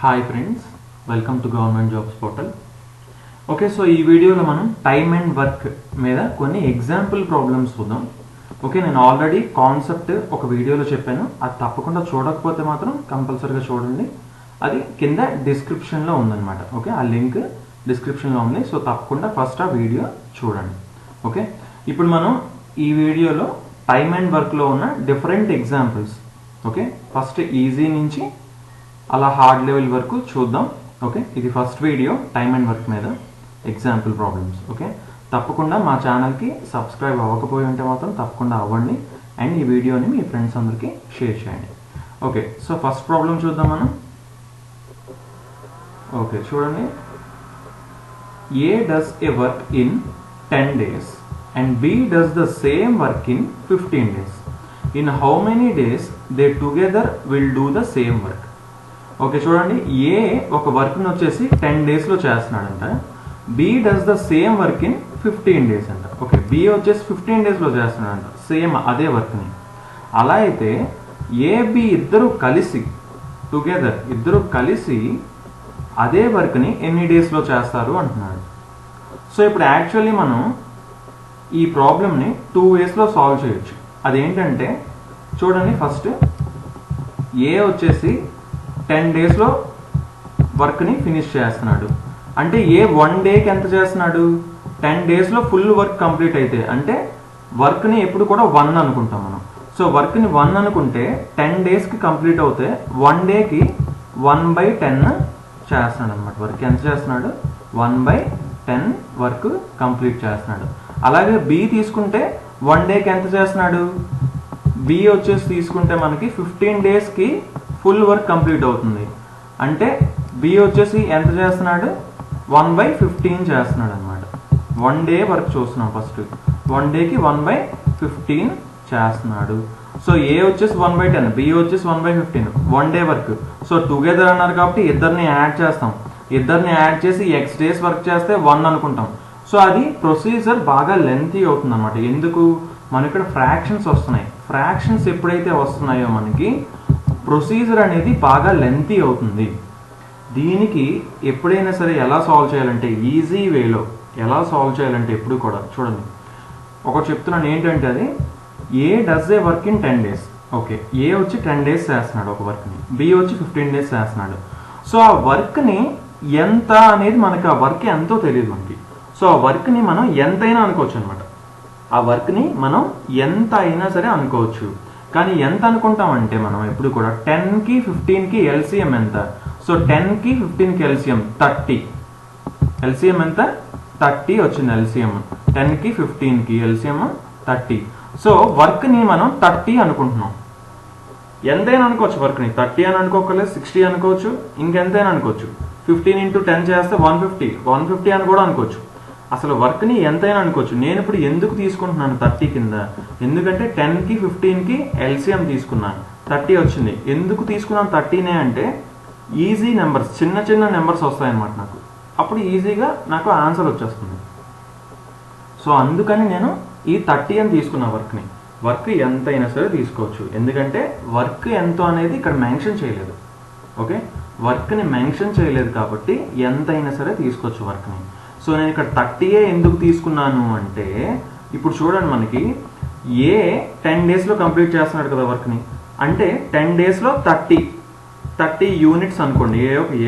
Hi friends, welcome to government jobs portal. Okay, so ఈ వీడియోలో మనం టైమ్ అండ్ వర్క్ మీద కొన్ని ఎగ్జాంపుల్ ప్రాబ్లమ్స్ చూద్దాం. ఓకే, నేను ఆల్రెడీ కాన్సెప్ట్ ఒక వీడియోలో చెప్పాను, అది తప్పకుండా చూడకపోతే మాత్రం కంపల్సరీగా చూడండి. అది కింద డిస్క్రిప్షన్లో ఉందన్నమాట. ఓకే, ఆ లింక్ డిస్క్రిప్షన్లో ఉంది. సో తప్పకుండా ఫస్ట్ ఆ వీడియో చూడండి. ఓకే, ఇప్పుడు మనం ఈ వీడియోలో టైమ్ అండ్ వర్క్లో ఉన్న different examples, okay, first easy నుంచి అలా హార్డ్ లెవెల్ వరకు చూద్దాం. ఓకే, ఇది first video time and work మీద ఎగ్జాంపుల్ ప్రాబ్లమ్స్. ఓకే, తప్పకుండా మా ఛానల్కి సబ్స్క్రైబ్ అవ్వకపోయి ఉంటే మాత్రం తప్పకుండా అవ్వండి అండ్ ఈ వీడియోని మీ ఫ్రెండ్స్ అందరికీ షేర్ చేయండి. ఓకే, సో ఫస్ట్ ప్రాబ్లం చూద్దాం మనం. ఓకే, చూడండి. A does a work in 10 days and B does the same work in 15 days. In how many days they together will do the same work? Okay, చూడండి. A ఒక వర్క్ని వచ్చేసి 10 డేస్లో చేస్తున్నాడంట. B does the same work in 15 days అంట. Okay, B వచ్చేసి 15 డేస్లో చేస్తున్నాడంట same అదే వర్క్ని. అలా అయితే ఏబి ఇద్దరు కలిసి టుగెదర్ ఇద్దరు కలిసి అదే వర్క్ని ఎన్ని డేస్లో చేస్తారు అంటున్నాడు. సో ఇప్పుడు యాక్చువల్లీ మనం ఈ ప్రాబ్లమ్ని 2 వేస్లో సాల్వ్ చేయొచ్చు. అదేంటంటే చూడండి, ఫస్ట్ ఏ వచ్చేసి 10 డేస్లో వర్క్ని ఫినిష్ చేస్తున్నాడు. అంటే ఏ 1 డేకి ఎంత చేస్తున్నాడు? 10 డేస్లో ఫుల్ వర్క్ కంప్లీట్ అయితే, అంటే వర్క్ని ఎప్పుడు కూడా 1 అనుకుంటాం మనం. సో వర్క్ని 1 అనుకుంటే 10 డేస్కి కంప్లీట్ అవుతే 1 డేకి 1/10 చేస్తున్నాడు అనమాట. వర్క్ ఎంత చేస్తున్నాడు? 1/10 వర్క్ కంప్లీట్ చేస్తున్నాడు. అలాగే బి తీసుకుంటే 1 డేకి ఎంత చేస్తున్నాడు? బి వచ్చేసి తీసుకుంటే మనకి 15 డేస్కి ఫుల్ వర్క్ కంప్లీట్ అవుతుంది. అంటే బి వచ్చేసి ఎంత చేస్తున్నాడు? 1/15 చేస్తున్నాడు అనమాట. 1 డే వర్క్ చూస్తున్నాం. ఫస్ట్ 1 డేకి 1/15 చేస్తున్నాడు. సో ఏ వచ్చేసి 1/10, బి వచ్చేసి 1/15, 1 డే వర్క్. సో టుగెదర్ అన్నారు కాబట్టి ఇద్దరిని యాడ్ చేస్తాం. ఇద్దరిని యాడ్ చేసి ఎక్స్ డేస్ వర్క్ చేస్తే 1 అనుకుంటాం. సో అది ప్రొసీజర్ బాగా లెంతీ అవుతుంది అనమాట. ఎందుకు? మన ఇక్కడ ఫ్రాక్షన్స్ వస్తున్నాయి. ఫ్రాక్షన్స్ ఎప్పుడైతే వస్తున్నాయో మనకి ప్రొసీజర్ అనేది బాగా లెంతీ అవుతుంది. దీనికి ఎప్పుడైనా సరే ఎలా సాల్వ్ చేయాలంటే, ఈజీ వేలో ఎలా సాల్వ్ చేయాలంటే ఎప్పుడు కూడా చూడండి, ఒకటి చెప్తున్నాను ఏంటంటే అది A does a work in 10 days. Okay, A వచ్చి 10 డేస్ చేస్తున్నాడు ఒక వర్క్ని, బి వచ్చి 15 డేస్ చేస్తున్నాడు. సో ఆ వర్క్ని ఎంత అనేది మనకి, ఆ వర్క్ ఎంతో తెలియదు మనకి. సో ఆ వర్క్ని మనం ఎంతైనా అనుకోవచ్చు అనమాట. ఆ వర్క్ని మనం ఎంత అయినా సరే అనుకోవచ్చు. కానీ ఎంత అనుకుంటామంటే మనం ఎప్పుడు కూడా 10కి 15కి ఎల్సిఎం ఎంత? సో 10కి 15కి ఎల్సిఎం 30. ఎల్సిఎం ఎంత? 30 వచ్చింది ఎల్సిఎం. 10కి 15కి ఎల్సిఎం 30. సో వర్క్ని మనం 30 అనుకుంటున్నాం. ఎంతైనా అనుకోవచ్చు వర్క్ని. 30 అని అనుకోకలేదు, 60 అనుకోవచ్చు, ఇంకెంతైనా అనుకోవచ్చు. 15 × 10 చేస్తే 150 అని కూడా అనుకోవచ్చు. అసలు వర్క్ని ఎంతైనా అనుకోవచ్చు. నేను ఇప్పుడు ఎందుకు తీసుకుంటున్నాను 30 కింద? ఎందుకంటే 10కి 15కి ఎల్సిఎం తీసుకున్నాను, 30 వచ్చింది. ఎందుకు తీసుకున్నాను 30నే అంటే ఈజీ నెంబర్స్, చిన్న చిన్న నెంబర్స్ వస్తాయన్నమాట నాకు. అప్పుడు ఈజీగా నాకు ఆన్సర్ వచ్చేస్తుంది. సో అందుకని నేను ఈ 30 అని తీసుకున్న వర్క్ని. వర్క్ ఎంతైనా సరే తీసుకోవచ్చు, ఎందుకంటే వర్క్ ఎంతో అనేది ఇక్కడ మెన్షన్ చేయలేదు. ఓకే, వర్క్ని మెన్షన్ చేయలేదు కాబట్టి ఎంతైనా సరే తీసుకోవచ్చు వర్క్ని. సో నేను ఇక్కడ 30 ఎందుకు తీసుకున్నాను అంటే, ఇప్పుడు చూడండి, మనకి ఏ 10 డేస్లో కంప్లీట్ చేస్తున్నాడు కదా వర్క్ని. అంటే 10 డేస్లో 30 యూనిట్స్ అనుకోండి,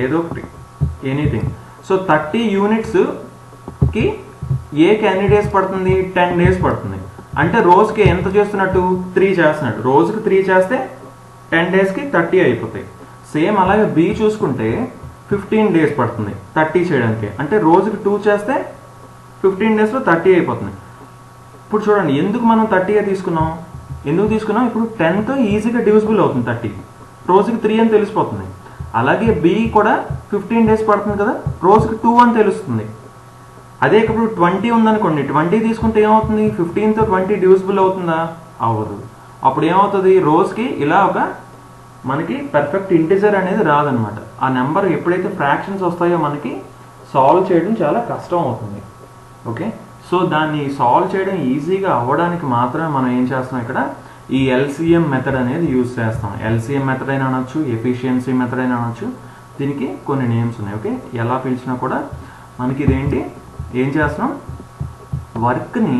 ఏదో ఒకటి ఎనీథింగ్. సో 30 యూనిట్స్కి ఏకి ఎన్ని డేస్ పడుతుంది? 10 డేస్ పడుతుంది. అంటే రోజుకి ఎంత చేస్తున్నట్టు? 3 చేస్తున్నాడు. రోజుకి 3 చేస్తే 10 డేస్కి 30 అయిపోతాయి. సేమ్ అలాగే బి చూసుకుంటే 15 డేస్ పడుతుంది 30 చేయడానికి. అంటే రోజుకి 2 చేస్తే 15 డేస్లో 30 అయిపోతుంది. ఇప్పుడు చూడండి, ఎందుకు మనం 30 తీసుకున్నాం? ఎందుకు తీసుకున్నాం? ఇప్పుడు 10తో ఈజీగా డివిజిబుల్ అవుతుంది 30. రోజుకి 3 అని తెలిసిపోతుంది. అలాగే బి కూడా 15 డేస్ పడుతుంది కదా, రోజుకి 2 అని తెలుస్తుంది. అదే ఇప్పుడు 20 ఉందనుకోండి, 20 తీసుకుంటే ఏమవుతుంది? 15తో 20 డివిజిబుల్ అవుతుందా? అవ్వదు. అప్పుడు ఏమవుతుంది? రోజుకి ఇలా ఒక మనకి పర్ఫెక్ట్ ఇంటిజర్ అనేది రాదనమాట. ఆ నెంబర్ ఎప్పుడైతే ఫ్రాక్షన్స్ వస్తాయో మనకి సాల్వ్ చేయడం చాలా కష్టం అవుతుంది. ఓకే, సో దాన్ని సాల్వ్ చేయడం ఈజీగా అవ్వడానికి మాత్రమే మనం ఏం చేస్తాం, ఇక్కడ ఈ ఎల్సిఎం మెథడ్ అనేది యూజ్ చేస్తాం. ఎల్సిఎం మెథడ్ అయినా అనొచ్చు, ఎఫిషియన్సీ మెథడ్ అయినా అనొచ్చు. దీనికి కొన్ని నేమ్స్ ఉన్నాయి. ఓకే, ఎలా పిలిచినా కూడా మనకి ఇదేంటి, ఏం చేస్తున్నాం, వర్క్ని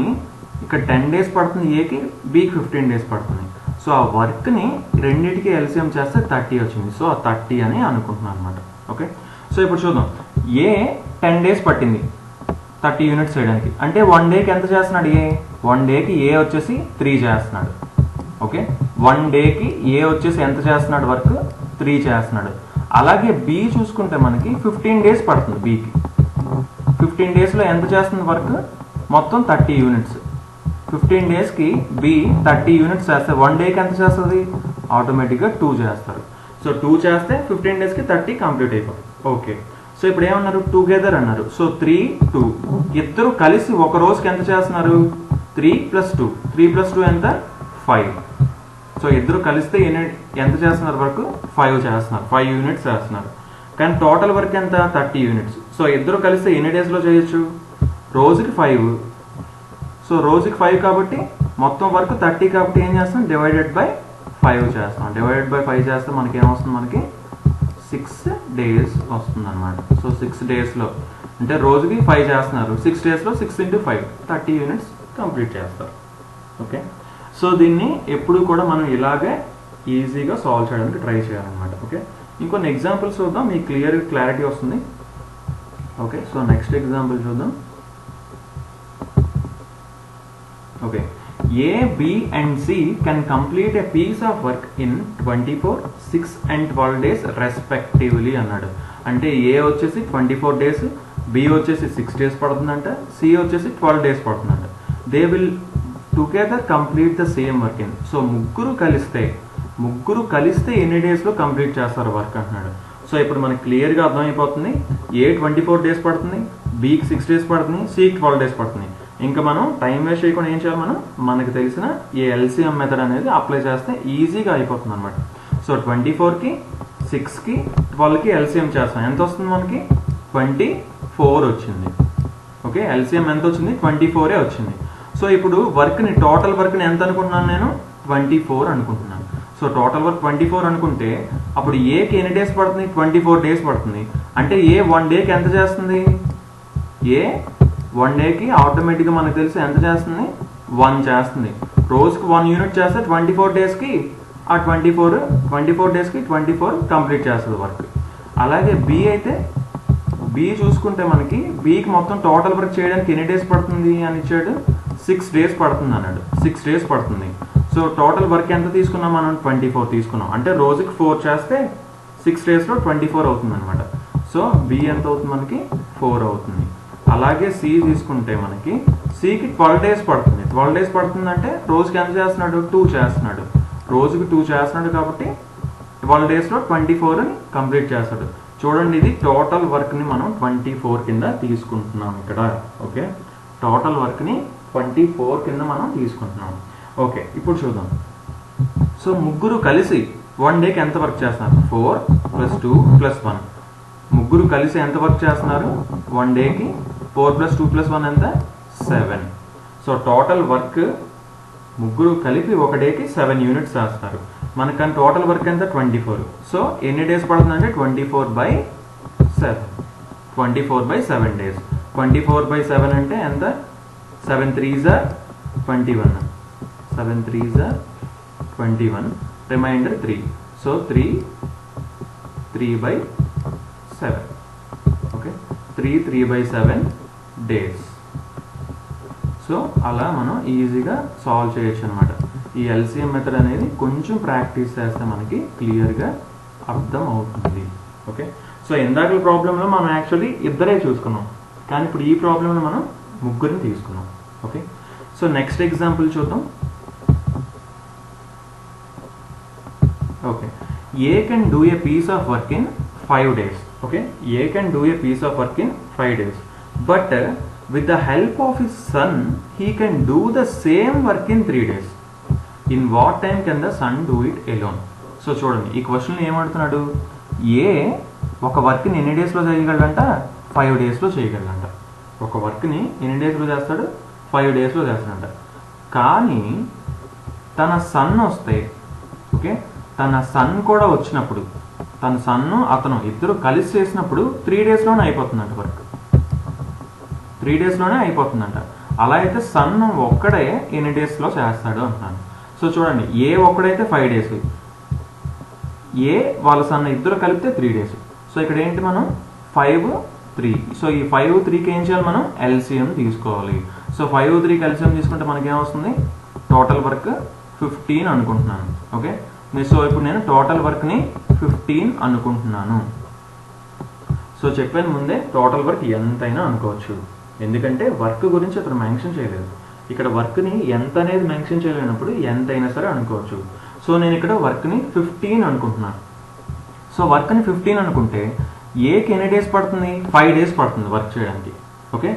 ఇక్కడ 10 days పడుతుంది ఏకి, బీకి 15 days పడుతుంది. సో ఆ వర్క్ని రెండింటికి ఎల్సిఎం చేస్తే 30 వచ్చింది. సో ఆ 30 అని అనుకుంటున్నాను అనమాట. ఓకే, సో ఇప్పుడు చూద్దాం. ఏ 10 days పట్టింది 30 యూనిట్స్ చేయడానికి, అంటే 1 dayకి ఎంత చేస్తున్నాడు ఏ, 1 dayకి ఏ వచ్చేసి 3 చేస్తున్నాడు. ఓకే, 1 dayకి ఏ వచ్చేసి ఎంత చేస్తున్నాడు వర్క్, 3 చేస్తున్నాడు. అలాగే బి చూసుకుంటే మనకి 15 days పడుతుంది. బికి 15 daysలో ఎంత చేస్తుంది వర్క్, మొత్తం 30 యూనిట్స్. 15 daysకి బి 30 యూనిట్స్ చేస్తే 1 dayకి ఎంత చేస్తుంది, ఆటోమేటిక్గా 2 చేస్తారు. సో 2 చేస్తే 15 daysకి 30 కంప్లీట్ అయిపోతుంది. ఓకే, సో ఇప్పుడు ఏమన్నారు, టుగెదర్ అన్నారు. సో 3, 2 ఇద్దరు కలిసి ఒక రోజుకి ఎంత చేస్తున్నారు, 3 + 2, 3 + 2 ఎంత, 5. సో ఇద్దరు కలిస్తే ఎంత చేస్తున్నారు వర్క్, 5 చేస్తున్నారు, 5 యూనిట్స్ చేస్తున్నారు. కానీ టోటల్ వర్క్ ఎంత, 30 యూనిట్స్. సో ఇద్దరు కలిస్తే ఎన్ని డేస్లో చేయొచ్చు, రోజుకి 5. సో రోజుకి 5 కాబట్టి మొత్తం వర్క్ 30 కాబట్టి ఏం చేస్తాం, డివైడెడ్ బై 5 చేస్తాం. డివైడెడ్ బై 5 చేస్తే మనకి ఏమొస్తుంది, మనకి 6 days వస్తుంది అనమాట. సో 6 daysలో అంటే రోజుకి 5 చేస్తున్నారు, 6 daysలో 6 × 5 30 యూనిట్స్ కంప్లీట్ చేస్తారు. ఓకే, సో దీన్ని ఎప్పుడు కూడా మనం ఇలాగే ఈజీగా సాల్వ్ చేయడానికి ట్రై చేయాలన్నమాట. ఓకే, ఇంకొన్ని ఎగ్జాంపుల్స్ చూద్దాం, మీకు క్లారిటీ వస్తుంది. ఓకే, సో నెక్స్ట్ ఎగ్జాంపుల్ చూద్దాం. Okay, A, B and C can complete a piece of work in 24, 6 and 12 days respectively అన్నాడు. అంటే A వచ్చేసి 24 days, B వచ్చేసి 6 days పడుతుందంట, C వచ్చేసి 12 days పడుతుందంట. They will together complete the same work in. So ముగ్గురు కలిస్తే ఎన్ని డేస్లో కంప్లీట్ చేస్తారు వర్క్ అంటున్నాడు. సో ఇప్పుడు మనకి క్లియర్గా అర్థమైపోతుంది. ఏ 24 days పడుతుంది, బీకి 6 days పడుతుంది, సికి 12 days పడుతుంది. ఇంకా మనం టైం వేస్ట్ చేయకుండా ఏం చేయాలి, మనకు తెలిసిన ఈ ఎల్సిఎం మెథడ్ అనేది అప్లై చేస్తే ఈజీగా అయిపోతుంది అనమాట. సో 24కి 6కి 12కి ఎల్సిఎం చేస్తాం, ఎంత వస్తుంది మనకి, 24 వచ్చింది. ఓకే, ఎల్సిఎం ఎంత వచ్చింది, 24 వచ్చింది. సో ఇప్పుడు టోటల్ వర్క్ని ఎంత అనుకుంటున్నాను నేను, 24 అనుకుంటున్నాను. సో టోటల్ వర్క్ 24 అనుకుంటే అప్పుడు ఏకి ఎన్ని డేస్ పడుతుంది, 24 days పడుతుంది. అంటే ఏ 1 dayకి ఎంత చేస్తుంది, ఏ 1 dayకి ఆటోమేటిక్గా మనకు తెలిసి ఎంత చేస్తుంది, 1 చేస్తుంది. రోజుకి 1 యూనిట్ చేస్తే 24 daysకి ఆ 24 daysకి 24 కంప్లీట్ చేస్తుంది వర్క్. అలాగే బి అయితే, బి చూసుకుంటే మనకి బీకి మొత్తం టోటల్ వర్క్ చేయడానికి ఎన్ని డేస్ పడుతుంది అని ఇచ్చాడు, 6 days పడుతుంది అన్నాడు. 6 days పడుతుంది. సో టోటల్ వర్క్ ఎంత తీసుకున్నాం మనం, 24 తీసుకున్నాం. అంటే రోజుకి 4 చేస్తే 6 daysలో 24 అవుతుంది అనమాట. సో బి ఎంత అవుతుంది మనకి, 4 అవుతుంది. అలాగే సి తీసుకుంటే మనకి సికి 12 days పడుతుంది. 12 days పడుతుంది అంటే రోజుకి ఎంత చేస్తున్నాడు, 2 చేస్తున్నాడు. రోజుకి 2 చేస్తున్నాడు కాబట్టి 12 daysలో 24 కంప్లీట్ చేస్తాడు. చూడండి, ఇది టోటల్ వర్క్ని మనం 24 కింద తీసుకుంటున్నాం ఇక్కడ. ఓకే, టోటల్ వర్క్ని 24 కింద మనం తీసుకుంటున్నాం. ఓకే, ఇప్పుడు చూద్దాం. సో ముగ్గురు కలిసి 1 dayకి ఎంత వర్క్ చేస్తున్నారు, 4 + 2 + 1. ముగ్గురు కలిసి ఎంత వర్క్ చేస్తున్నారు 1 dayకి, 4 + 2 + 1 ఎంత, 7. సో టోటల్ వర్క్ ముగ్గురు కలిపి 1 dayకి 7 యూనిట్స్ చేస్తారు. మనకని టోటల్ వర్క్ ఎంత, 24. సో ఎన్ని డేస్ పడుతుందంటే 24/7. 24/7 days. 24/7 అంటే ఎంత, 7 3s are 21. 7 3s are 21. Remainder 3. So 3/7. Okay, 3/7 days. So అలా మనం ఈజీగా సాల్వ్ చేయొచ్చు అనమాట. ఈ ఎల్సిఎం మెథడ్ అనేది కొంచెం ప్రాక్టీస్ చేస్తే మనకి క్లియర్గా అర్థం అవుతుంది. ఓకే, సో ఇందాక ప్రాబ్లంలో మనం యాక్చువల్లీ ఇద్దరే చూసుకున్నాం, కానీ ఇప్పుడు ఈ ప్రాబ్లంలో మనం ముగ్గురిని తీసుకున్నాం. ఓకే, సో నెక్స్ట్ ఎగ్జాంపుల్ చూద్దాం. Okay, A can do a piece of work in 5 days. Okay, A can do a piece of work in 5 days. But with the help of his son he can do the same work in 3 days. In what time can the son do it alone? So చూడండి, ఈ question ఏమడుతున్నాడు, ఏ ఒక వర్క్ని ఎన్ని డేస్లో చేయగలడంట, 5 daysలో చేయగలడంట. ఒక వర్క్ని ఎన్ని డేస్లో చేస్తాడు, 5 daysలో చేస్తాడంట. కానీ తన సన్ వస్తే, ఓకే, తన సన్ కూడా వచ్చినప్పుడు తన సన్ను అతను ఇద్దరు కలిసి చేసినప్పుడు 3 డేస్లోనే అయిపోతుందంట వర్క్. 3 డేస్లోనే అయిపోతుందంట. అలా అయితే సన్ ఒక్కడే ఎన్ని డేస్లో చేస్తాడు అంటున్నాను. సో చూడండి, ఏ ఒక్కడైతే 5 డేస్, ఏ వాళ్ళ సన్ ఇద్దరు కలిపితే 3 డేస్. సో ఇక్కడ ఏంటి మనం 5, 3. సో ఈ 5, 3కి ఏం చేయాలి మనం ఎల్సిఎం తీసుకోవాలి. సో 5, 3కి ఎల్సిఎం తీసుకుంటే మనకి ఏమొస్తుంది, టోటల్ వర్క్ 15 అనుకుంటున్నాను. ఓకే, సో ఇప్పుడు నేను టోటల్ వర్క్ని 15 అనుకుంటున్నాను. సో చెప్పాను ముందే టోటల్ వర్క్ ఎంతైనా అనుకోవచ్చు, ఎందుకంటే వర్క్ గురించి అక్కడ మెన్షన్ చేయలేదు. ఇక్కడ వర్క్ని ఎంత అనేది మెన్షన్ చేయలేనప్పుడు ఎంతైనా సరే అనుకోవచ్చు. సో నేను ఇక్కడ వర్క్ని 15 అనుకుంటున్నాను. సో వర్క్ని 15 అనుకుంటే ఏకి ఎన్ని డేస్ పడుతుంది, 5 డేస్ పడుతుంది వర్క్ చేయడానికి. ఓకే,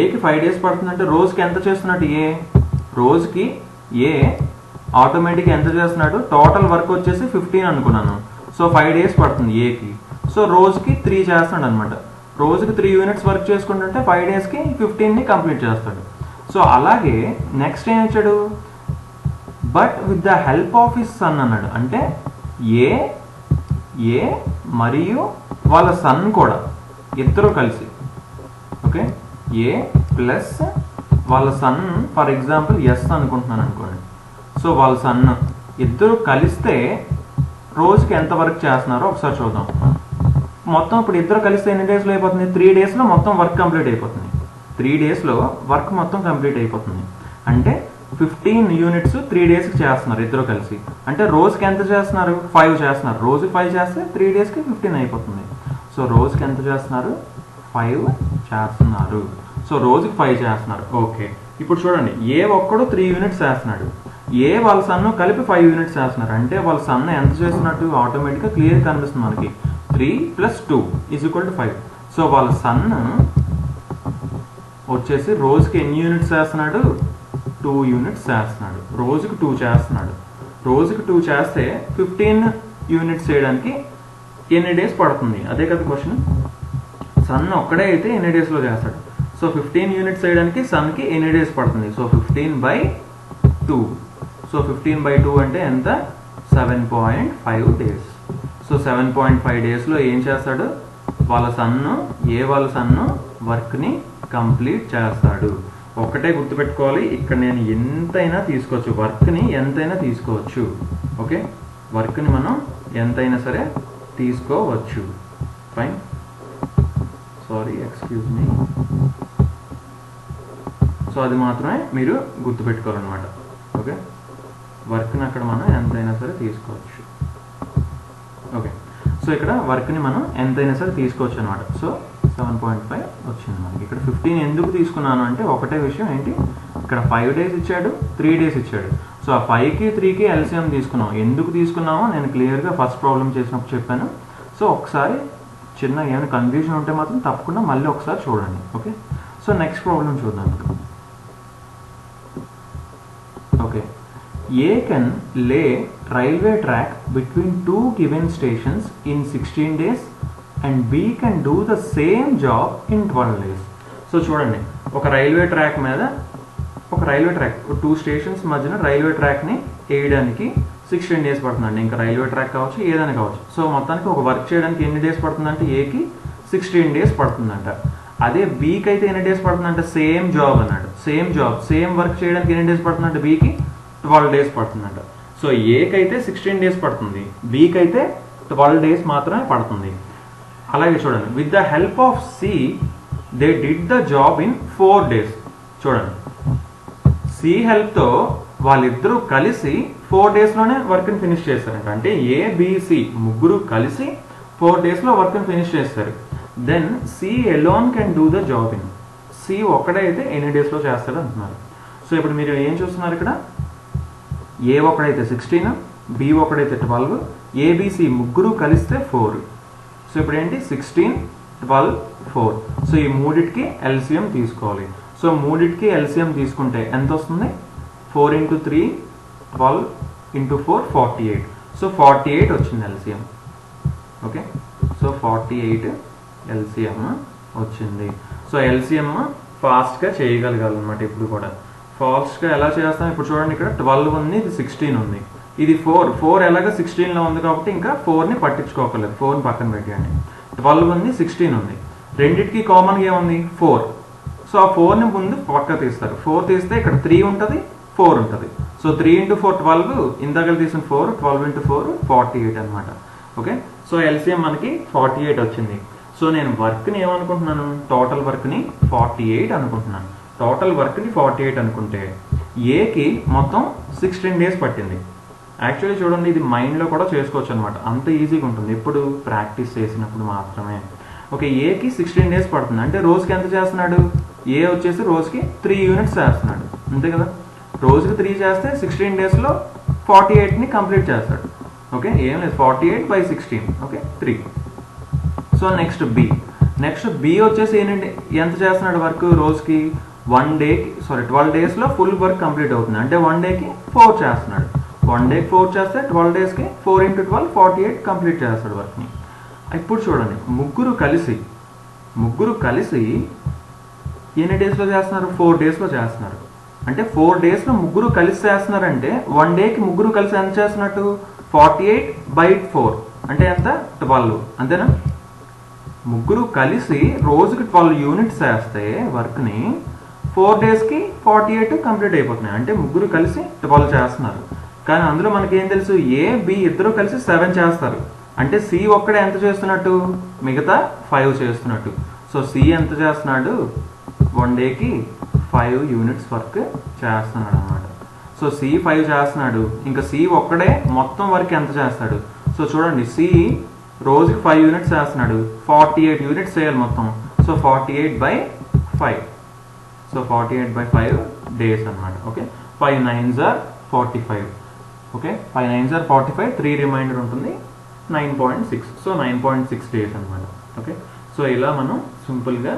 ఏకి 5 డేస్ పడుతుంది అంటే రోజుకి ఎంత చేస్తున్నట్టు, రోజుకి ఏ ఆటోమేటిక్గా ఎంత చేస్తున్నాడు, టోటల్ వర్క్ వచ్చేసి 15 అనుకున్నాను. సో 5 డేస్ పడుతుంది ఏకి. సో రోజుకి 3 చేస్తున్నాడు అనమాట. రోజుకి 3 యూనిట్స్ వర్క్ చేసుకుంటుంటే 5 డేస్కి 15ని కంప్లీట్ చేస్తాడు. సో అలాగే నెక్స్ట్ ఏం ఇచ్చాడు, but with the help of his son అన్నాడు. అంటే ఏ మరియు వాళ్ళ సన్ కూడా ఇద్దరు కలిసి, ఓకే, ఏ ప్లస్ వాళ్ళ సన్, ఫర్ ఎగ్జాంపుల్ ఎస్ అనుకుంటున్నాను అనుకోండి. సో వాళ్ళ సన్ ఇద్దరు కలిస్తే రోజుకి ఎంత వర్క్ చేస్తున్నారో ఒకసారి చూద్దాం. మొత్తం ఇప్పుడు ఇద్దరు కలిస్తే ఎన్ని డేస్లో అయిపోతుంది, 3 డేస్లో మొత్తం వర్క్ కంప్లీట్ అయిపోతుంది. 3 డేస్లో వర్క్ మొత్తం కంప్లీట్ అయిపోతుంది. అంటే 15 యూనిట్స్ 3 డేస్కి చేస్తున్నారు ఇద్దరు కలిసి. అంటే రోజుకి ఎంత చేస్తున్నారు, 5 చేస్తున్నారు. రోజు 5 చేస్తే 3 డేస్కి 15 అయిపోతుంది. సో రోజుకి ఎంత చేస్తున్నారు, 5 చేస్తున్నారు. సో రోజుకి 5 చేస్తున్నారు. ఓకే, ఇప్పుడు చూడండి, ఏ ఒక్కడు 3 యూనిట్స్ చేస్తున్నాడు, ఏ వాళ్ళ సన్ను కలిపి 5 యూనిట్స్ చేస్తున్నారు. అంటే వాళ్ళ సన్న ఎంత చేస్తున్నట్టు ఆటోమేటిక్గా క్లియర్ కనిపిస్తుంది మనకి. 3 + 2 = 5. సో వాళ్ళ సన్ వచ్చేసి రోజుకి ఎన్ని యూనిట్స్ చేస్తున్నాడు, 2 యూనిట్స్ చేస్తున్నాడు. రోజుకి 2 చేస్తున్నాడు. రోజుకి 2 చేస్తే 15 యూనిట్స్ చేయడానికి ఎన్ని డేస్ పడుతుంది, అదే కదా క్వశ్చన్. సన్ ఒక్కడే అయితే ఎన్ని డేస్లో చేస్తాడు. సో 15 యూనిట్స్ చేయడానికి సన్కి ఎన్ని డేస్ పడుతుంది. సో 15/2. సో 15/2 అంటే ఎంత, 7.5 డేస్. సో 7.5 డేస్లో ఏం చేస్తాడు వాళ్ళ సన్ను, వాళ్ళ సన్ను వర్క్ని కంప్లీట్ చేస్తాడు. ఒక్కటే గుర్తుపెట్టుకోవాలి, ఇక్కడ నేను ఎంతైనా తీసుకోవచ్చు, వర్క్ని ఎంతైనా తీసుకోవచ్చు. ఓకే, వర్క్ని మనం ఎంతైనా సరే తీసుకోవచ్చు. Fine, sorry, excuse me. So అది మాత్రమే మీరు గుర్తుపెట్టుకోవాలన్నమాట. ఓకే, వర్క్ని అక్కడ మనం ఎంతైనా సరే తీసుకోవచ్చు. ఓకే, సో ఇక్కడ వర్క్ని మనం ఎంతైనా సరే తీసుకోవచ్చు అనమాట. సో 7.5 వచ్చింది మనకి. ఇక్కడ 15 ఎందుకు తీసుకున్నాను అంటే ఒకటే విషయం ఏంటి, ఇక్కడ 5 డేస్ ఇచ్చాడు, 3 డేస్ ఇచ్చాడు. సో ఆ 5కి 3కి ఎల్సిఎం తీసుకున్నాం. ఎందుకు తీసుకున్నామో నేను క్లియర్గా ఫస్ట్ ప్రాబ్లం చేసినప్పుడు చెప్పాను. సో ఒకసారి చిన్న ఏమైనా కన్ఫ్యూజన్ ఉంటే మాత్రం తప్పకుండా మళ్ళీ ఒకసారి చూడండి. ఓకే, సో నెక్స్ట్ ప్రాబ్లం చూద్దాం. Okay, A can lay railway track between 2 given stations in 16 days and B can do the same job in 12 days. So చూడండి, ఒక రైల్వే ట్రాక్ మీద, ఒక రైల్వే ట్రాక్ 2 స్టేషన్స్ మధ్యన రైల్వే ట్రాక్ని వేయడానికి 16 days పడుతుందండి. ఇంకా railway track కావచ్చు, ఏదైనా కావచ్చు. సో మొత్తానికి ఒక వర్క్ చేయడానికి ఎన్ని డేస్ పడుతుందంటే ఏకి 16 డేస్ పడుతుందంట. అదే బీకి అయితే ఎన్ని డేస్ పడుతుందంటే సేమ్ జాబ్ అన్నాడు. సేమ్ జాబ్, సేమ్ వర్క్ చేయడానికి ఎన్ని డేస్ పడుతుందంటే బీకి 12 డేస్ పడుతుందంట. సో ఏకి అయితే 16 డేస్ పడుతుంది, బీకి అయితే 12 డేస్ మాత్రమే పడుతుంది. అలాగే చూడండి, with the help of see they did the job in 4 days. చూడండి, సి హెల్ప్తో వాళ్ళిద్దరూ కలిసి 4 డేస్లోనే వర్క్ని ఫినిష్ చేస్తారంట. అంటే ఏబిసి ముగ్గురు కలిసి 4 డేస్లో వర్క్ని ఫినిష్ చేస్తారు. Then C alone can do the job in, C ఒక్కడే అయితే ఎన్ని డేస్లో చేస్తాడు అంటున్నారు. సో ఇప్పుడు మీరు ఏం చూస్తున్నారు, ఇక్కడ ఏ ఒకడైతే 16, బి ఒకడైతే 12, ఏబిసి ముగ్గురు కలిస్తే 4. సో ఇప్పుడు ఏంటి 16, 12, 4. సో ఈ మూడిటికి ఎల్సిఎం తీసుకోవాలి. సో మూడిటికి ఎల్సిఎం తీసుకుంటే ఎంత వస్తుంది, 4 × 3 12 × 4 48. సో 48 వచ్చింది ఎల్సిఎం. ఓకే, సో 48 ఎల్సిఎం వచ్చింది. సో ఎల్సిఎం ఫాస్ట్గా చేయగలగాలన్నమాట. ఇప్పుడు కూడా ఫాస్ట్గా ఎలా చేస్తాం, ఇప్పుడు చూడండి, ఇక్కడ 12 ఉంది, ఇది 16 ఉంది. ఇది 4 ఎలాగ 16లో ఉంది కాబట్టి ఇంకా 4ని పట్టించుకోకర్లేదు, 4ని పక్కన పెట్టండి. 12 ఉంది, 16 ఉంది, రెండింటికి కామన్గా ఏముంది 4. సో ఆ 4ని ముందు పక్క తీస్తారు. 4 తీస్తే ఇక్కడ 3 ఉంటుంది, 4 ఉంటుంది. సో 3 × 4 12, ఇందాక తీసిన 4, 12 × 4 48 అనమాట. ఓకే, సో ఎల్సిఎం మనకి 48 వచ్చింది. సో నేను వర్క్ని ఏమనుకుంటున్నాను, టోటల్ వర్క్ని 48 అనుకుంటున్నాను. టోటల్ వర్క్ని 48 అనుకుంటే ఏకి మొత్తం 16 డేస్ పట్టింది. యాక్చువల్లీ చూడండి, ఇది మైండ్లో కూడా చేసుకోవచ్చు అనమాట, అంత ఈజీగా ఉంటుంది, ఎప్పుడు ప్రాక్టీస్ చేసినప్పుడు మాత్రమే. ఓకే, ఏకి 16 డేస్ పడుతుంది అంటే రోజుకి ఎంత చేస్తున్నాడు, ఏ వచ్చేసి రోజుకి 3 యూనిట్స్ చేస్తున్నాడు, అంతే కదా. రోజుకి 3 చేస్తే 16 డేస్లో 48ని కంప్లీట్ చేస్తాడు. ఓకే, ఏం లేదు, 48/16, ఓకే 3. సో నెక్స్ట్ బి వచ్చేసి ఏంటంటే ఎంత చేస్తున్నాడు వర్క్, రోజుకి 12 డేస్లో ఫుల్ వర్క్ కంప్లీట్ అవుతుంది. అంటే 1 డేకి 4 చేస్తున్నాడు. 1 డేకి 4 చేస్తే 12 డేస్కి 4 × 12 48 కంప్లీట్ చేస్తాడు వర్క్ని. ఇప్పుడు చూడండి, ముగ్గురు కలిసి ఎన్ని డేస్లో చేస్తున్నారు, 4 డేస్లో చేస్తున్నారు. అంటే 4 డేస్లో ముగ్గురు కలిసి చేస్తున్నారంటే 1 డేకి ముగ్గురు కలిసి ఎంత చేస్తున్నట్టు, 48/4 అంటే ఎంత, 12, అంతేనా. ముగ్గురు కలిసి రోజుకి 12 యూనిట్స్ చేస్తే వర్క్ని 4 డేస్కి 48 కంప్లీట్ అయిపోతున్నాయి. అంటే ముగ్గురు కలిసి 12 చేస్తున్నారు. కానీ అందులో మనకేం తెలుసు, ఏ బి ఇద్దరు కలిసి 7 చేస్తారు. అంటే సి ఒక్కడే ఎంత చేస్తున్నట్టు, మిగతా 5 చేస్తున్నట్టు. సో సి ఎంత చేస్తున్నాడు, 1 డేకి 5 యూనిట్స్ వర్క్ చేస్తున్నాడు అనమాట. సో సి 5 చేస్తున్నాడు, ఇంకా సి ఒక్కడే మొత్తం వర్క్ ఎంత చేస్తాడు. సో చూడండి, సి రోజుకి 5 యూనిట్స్ చేస్తున్నాడు, 48 యూనిట్స్ చేయాలి మొత్తం. సో 48/5, సో 48/5 డేస్ అనమాట. Okay, 5 9s are 45. Okay, 5 9s are 45, 3 remainder ఉంటుంది, 9.6. సో 9.6 డేస్ అనమాట. ఓకే, సో ఇలా మనం సింపుల్గా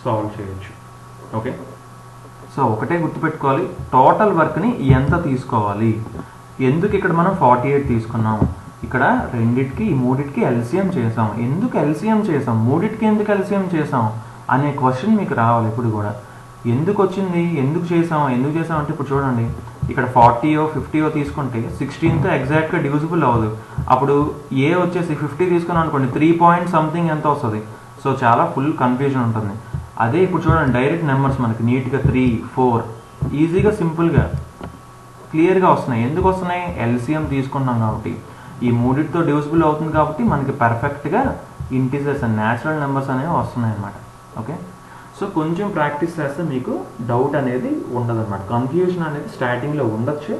సాల్వ్ చేయొచ్చు. ఓకే, సో ఒకటే గుర్తుపెట్టుకోవాలి, టోటల్ వర్క్ని ఎంత తీసుకోవాలి. ఎందుకు ఇక్కడ మనం 48 తీసుకున్నాం, ఇక్కడ రెండిటికి ఈ మూడిటికి ఎల్సిఎం చేసాం. ఎందుకు ఎల్సిఎం చేసాం, మూడిటికి ఎందుకు ఎల్సిఎం చేసాం అనే క్వశ్చన్ మీకు రావాలి ఇప్పుడు కూడా. ఎందుకు వచ్చింది, ఎందుకు చేసాం అంటే ఇప్పుడు చూడండి, ఇక్కడ 40 50 తీసుకుంటే 16తో ఎగ్జాక్ట్గా డివిజిబుల్ అవ్వదు. అప్పుడు ఏ వచ్చేసి 50 తీసుకున్నాం అనుకోండి, 3 పాయింట్ సంథింగ్ ఎంత వస్తుంది. సో చాలా ఫుల్ కన్ఫ్యూజన్ ఉంటుంది. అదే ఇప్పుడు చూడండి, డైరెక్ట్ నెంబర్స్ మనకి నీట్గా 3 4 ఈజీగా సింపుల్గా క్లియర్గా వస్తున్నాయి. ఎందుకు వస్తున్నాయి, ఎల్సిఎం తీసుకున్నాం కాబట్టి. ఈ మూడిటితో డివిజిబుల్ అవుతుంది కాబట్టి మనకి పర్ఫెక్ట్గా ఇంటిజర్స్ అండ్ న్యాచురల్ నెంబర్స్ అనేవి వస్తున్నాయి అన్నమాట. ఓకే, సో కొంచెం ప్రాక్టీస్ చేస్తే మీకు డౌట్ అనేది ఉండదు అనమాట. కన్ఫ్యూజన్ అనేది స్టార్టింగ్లో ఉండొచ్చు,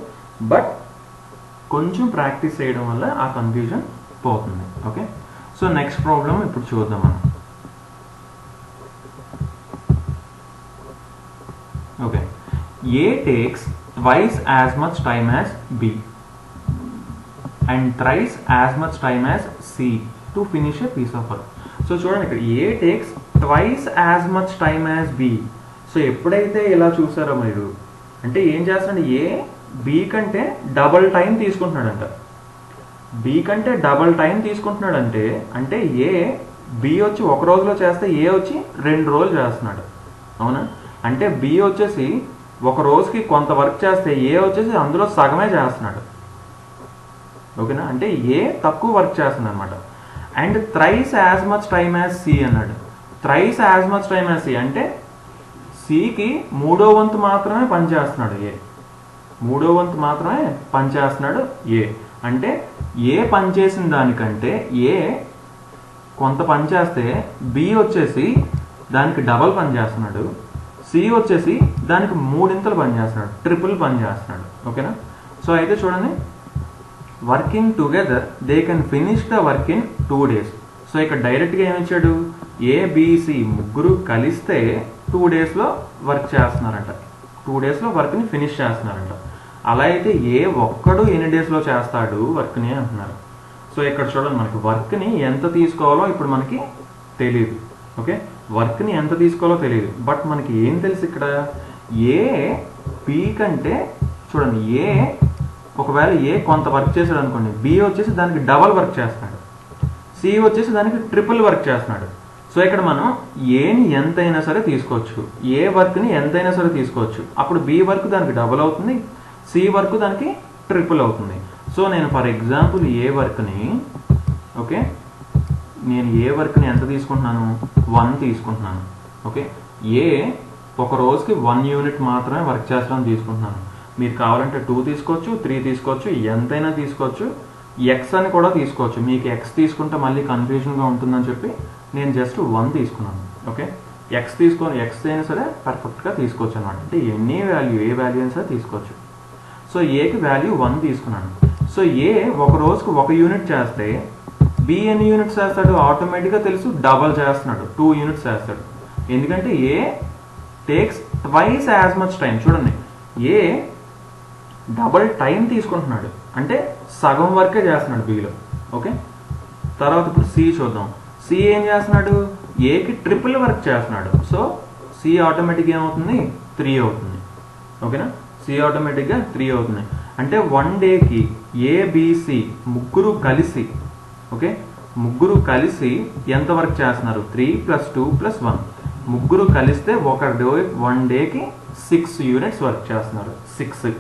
బట్ కొంచెం ప్రాక్టీస్ చేయడం వల్ల ఆ కన్ఫ్యూజన్ పోతుంది. ఓకే, సో నెక్స్ట్ ప్రాబ్లం ఇప్పుడు చూద్దాం మనం. Okay, A takes twice as much time as B and thrice as much time as C to finish a piece of work. So చూడండి, ఇక్కడ A takes twice as much time as B. So ఎప్పుడైతే ఇలా చూసారో మీరు, అంటే ఏం చేస్తున్నాడు, A B కంటే డబల్ టైం తీసుకుంటున్నాడంట. B కంటే డబల్ టైం తీసుకుంటున్నాడంటే అంటే A B వచ్చి ఒక రోజులో చేస్తే A వచ్చి 2 రోజులు చేస్తున్నాడు, అవునా. అంటే B వచ్చేసి ఒక రోజుకి కొంత వర్క్ చేస్తే A వచ్చేసి అందులో సగమే చేస్తున్నాడు, ఓకేనా. అంటే A తక్కువ వర్క్ చేస్తున్నాడు అనమాట. And thrice as much time as C అన్నాడు. Thrice as much time as C అంటే Cకి 3వ వంతు మాత్రమే పనిచేస్తున్నాడు A, 3వ వంతు మాత్రమే పనిచేస్తున్నాడు A. అంటే A పనిచేసిన దానికంటే A కొంత పని చేస్తే B వచ్చేసి దానికి డబల్ పని చేస్తున్నాడు, C వచ్చేసి దానికి 3 పని చేస్తున్నాడు, ట్రిపుల్ పని చేస్తున్నాడు, ఓకేనా. సో అయితే చూడండి, working together they can finish the work in 2 days. So ఇక్కడ డైరెక్ట్గా ఏమిచ్చాడు, ABC ముగ్గురు కలిస్తే 2 daysలో వర్క్ చేస్తున్నారంట, 2 daysలో వర్క్ని ఫినిష్ చేస్తున్నారంట. అలా అయితే ఏ ఒక్కడు ఎన్ని డేస్లో చేస్తాడు వర్క్ని అంటున్నారు. సో ఇక్కడ చూడండి, మనకి వర్క్ని ఎంత తీసుకోవాలో ఇప్పుడు మనకి తెలియదు. ఓకే, వర్క్ని ఎంత తీసుకోవాలో తెలియదు, బట్ మనకి ఏం తెలుసు ఇక్కడ, ఏ బి కంటే చూడండి, ఏ ఒకవేళ ఏ కొంత వర్క్ చేశాడు అనుకోండి, బి వచ్చేసి దానికి డబల్ వర్క్ చేస్తున్నాడు, సి వచ్చేసి దానికి ట్రిపుల్ వర్క్ చేస్తున్నాడు. సో ఇక్కడ మనం ఏని ఎంతైనా సరే తీసుకోవచ్చు, ఏ వర్క్ని ఎంతైనా సరే తీసుకోవచ్చు. అప్పుడు బి వర్క్ దానికి డబల్ అవుతుంది, సి వర్క్ దానికి ట్రిపుల్ అవుతుంది. సో నేను ఫర్ ఎగ్జాంపుల్ ఏ వర్క్ని ఓకే నేను ఏ వర్క్ని ఎంత తీసుకుంటున్నాను 1 తీసుకుంటున్నాను ఓకే ఏ ఒక రోజుకి 1 యూనిట్ మాత్రమే వర్క్ చేస్తామని తీసుకుంటున్నాను. మీరు కావాలంటే 2 తీసుకోవచ్చు, 3 తీసుకోవచ్చు, ఎంతైనా తీసుకోవచ్చు, ఎక్స్ అని కూడా తీసుకోవచ్చు. మీకు ఎక్స్ తీసుకుంటే మళ్ళీ కన్ఫ్యూజన్గా ఉంటుందని చెప్పి నేను జస్ట్ 1 తీసుకున్నాను ఓకే. ఎక్స్ అయినా సరే పర్ఫెక్ట్గా తీసుకోవచ్చు అనమాట. అంటే ఎనీ వాల్యూ ఏ వాల్యూ అయినా సరే తీసుకోవచ్చు. సో ఏకి వాల్యూ 1 తీసుకున్నాను. సో ఏ ఒక రోజుకి 1 యూనిట్ చేస్తే బి ఎన్ని యూనిట్స్ చేస్తాడు ఆటోమేటిక్గా తెలుసు, డబల్ చేస్తున్నాడు, 2 యూనిట్స్ చేస్తాడు. ఎందుకంటే A takes twice as much time. చూడండి ఏ డబల్ టైం తీసుకుంటున్నాడు అంటే సగం వర్కే చేస్తున్నాడు బిలో ఓకే. తర్వాత ఇప్పుడు సి చూద్దాం. సి ఏం చేస్తున్నాడు, ఏకి ట్రిపుల్ వర్క్ చేస్తున్నాడు. సో సి ఆటోమేటిక్గా ఏమవుతుంది 3 అవుతుంది ఓకేనా. సి ఆటోమేటిక్గా 3 అవుతుంది. అంటే 1 డేకి ఏబిసి ముగ్గురు కలిసి ఓకే ముగ్గురు కలిసి ఎంత వర్క్ చేస్తున్నారు 3 + 2 + 1 ముగ్గురు కలిస్తే 1 డేకి 6 యూనిట్స్ వర్క్ చేస్తున్నారు 6.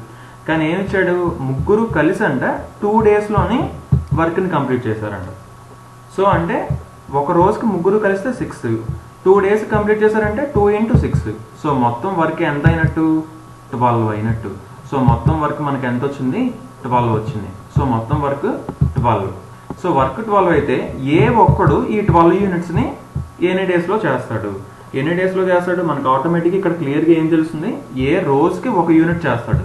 కానీ ఏమి ఇచ్చాడు, ముగ్గురు కలిసి అంట 2 డేస్లోని వర్క్ని కంప్లీట్ చేశారంట. సో అంటే ఒక రోజుకి ముగ్గురు కలిస్తే 6, 2 డేస్ కంప్లీట్ చేశారంటే 2 × 6. సో మొత్తం వర్క్ ఎంత అయినట్టు 12 అయినట్టు. సో మొత్తం వర్క్ మనకి ఎంత వచ్చింది 12 వచ్చింది. సో మొత్తం వర్క్ 12. సో వర్క్ 12 అయితే ఏ ఒక్కడు ఈ 12 యూనిట్స్ని ఎన్ని డేస్లో చేస్తాడు, ఎన్ని డేస్లో చేస్తాడు మనకు ఆటోమేటిక్గా ఇక్కడ క్లియర్గా ఏం తెలుస్తుంది, ఏ రోజుకి 1 యూనిట్ చేస్తాడు.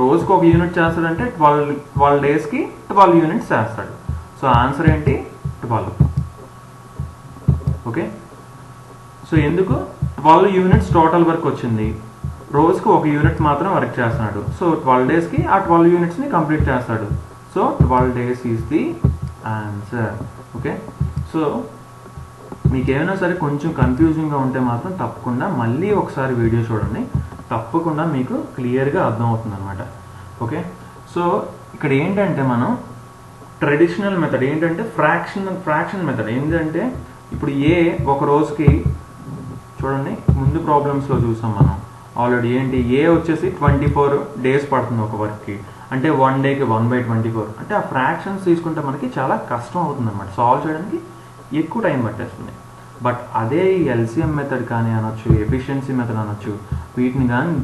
రోజుకి 1 యూనిట్ చేస్తాడంటే 12 డేస్కి 12 యూనిట్స్ చేస్తాడు. సో ఆన్సర్ ఏంటి 12 ఓకే. సో ఎందుకు 12 యూనిట్స్ టోటల్ వర్క్ వచ్చింది, రోజుకి 1 యూనిట్ మాత్రం వర్క్ చేస్తున్నాడు. సో 12 డేస్కి ఆ 12 యూనిట్స్ని కంప్లీట్ చేస్తాడు. So 12 days is the answer okay. So మీకు ఏమైనా సరే కొంచెం కన్ఫ్యూజింగ్గా ఉంటే మాత్రం తప్పకుండా మళ్ళీ ఒకసారి వీడియో చూడండి, తప్పకుండా మీకు క్లియర్గా అర్థమవుతుంది అనమాట ఓకే. సో ఇక్కడ ఏంటంటే మనం ట్రెడిషనల్ మెథడ్ ఏంటంటే ఫ్రాక్షన్ మెథడ్ ఏంటంటే ఇప్పుడు ఏ ఒక రోజుకి చూడండి ముందు ప్రాబ్లమ్స్లో చూసాం మనం ఆల్రెడీ ఏంటి ఏ వచ్చేసి 24 డేస్ పడుతుంది ఒక వర్క్కి. అంటే 1 డేకి 1/24 అంటే ఆ ఫ్రాక్షన్స్ తీసుకుంటే మనకి చాలా కష్టం అవుతుంది అనమాట, సాల్వ్ చేయడానికి ఎక్కువ టైం పట్టేస్తుంది. బట్ అదే ఎల్సిఎం మెథడ్ కానీ అనొచ్చు, ఎఫిషియన్సీ మెథడ్ అనొచ్చు,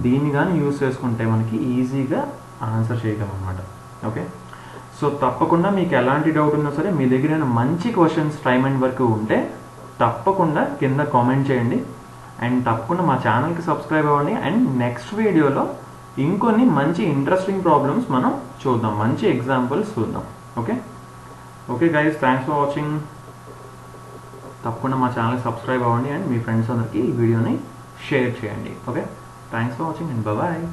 దీన్ని కానీ యూజ్ చేసుకుంటే మనకి ఈజీగా ఆన్సర్ చేయగలం అనమాట ఓకే. సో తప్పకుండా మీకు ఎలాంటి డౌట్ ఉన్నా సరే మీ దగ్గర మంచి క్వశ్చన్స్ టైమ్ అండ్ వర్క్ ఉంటే తప్పకుండా కింద కామెంట్ చేయండి. అండ్ తప్పకుండా మా ఛానల్కి సబ్స్క్రైబ్ అవ్వండి. అండ్ నెక్స్ట్ వీడియోలో ఇంకొన్ని మంచి ఇంట్రెస్టింగ్ ప్రాబ్లమ్స్ మనం చూద్దాం, మంచి ఎగ్జాంపుల్స్ చూద్దాం okay. Okay guys, thanks for watching. తప్పకుండా మా ఛానల్కి సబ్స్క్రైబ్ అవ్వండి అండ్ మీ ఫ్రెండ్స్ అందరికీ ఈ వీడియోని షేర్ చేయండి okay. Thanks for watching and bye.